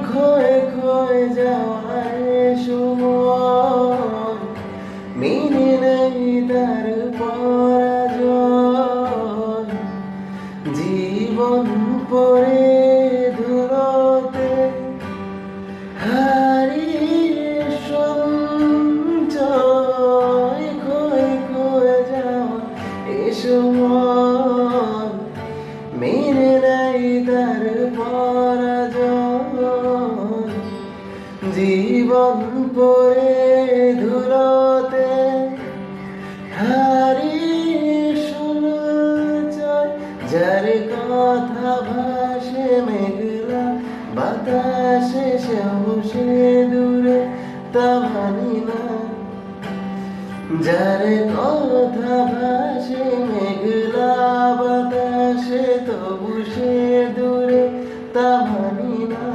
ক্ষয়ে ক্ষয়ে যাওয়ার সময় মেনে নেই তার পরাজয়। জীবন পড়ে ধুলোতে হারিয়ে সঞ্চয়, ক্ষয়ে ক্ষয়ে যাওয়া এ সময় মেনে নেই তার পরাজয়। জীবন পড়ে ধুলোতে হারিয়ে সঞ্চয়। যার কথা ভাসে মেঘলা বাতাসে, সেও সে দূরে তা মানি না। যার কথা ভাসে মেঘলা বাতাসে, তবু সে দূরে তা মানি না।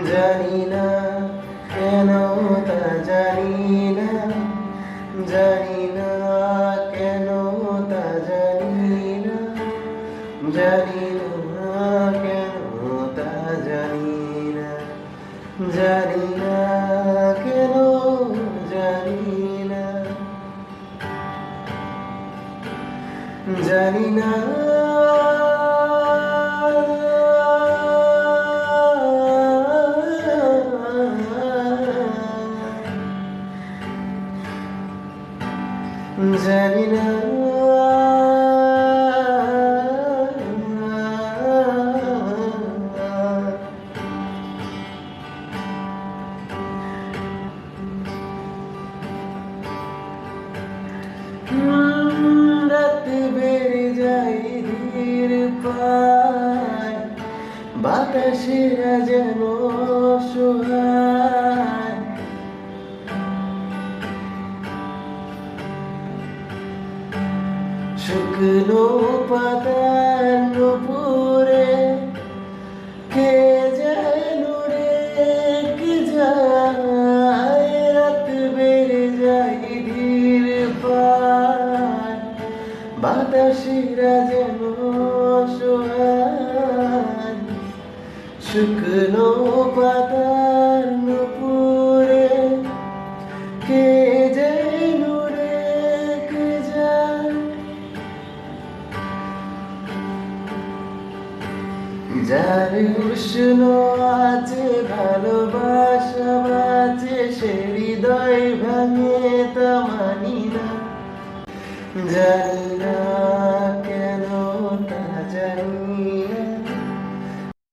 জানি না কেন তা জানি না, জানি না কেন তা জানি না, জানি না কেন তা জানি না, জানি না কেন জানি না, জানি না। জানি না রাত বেড়ে যায় ধীর পায়, বাতাসেরা যেন সোহায়। শুকনো পাতার নুপুরে কে যেন রেখে যায়। রাত বেড়ে যায় ধীর পায়, বাতাসেরা যেন সোহায়। শুকনো পাতার নুপুরে কে যেন রেখে যায়। যার উষ্ণ আছে ভালোবাসা বাঁচে, সে হৃদয় ভাঙে তা মানি না। জানি না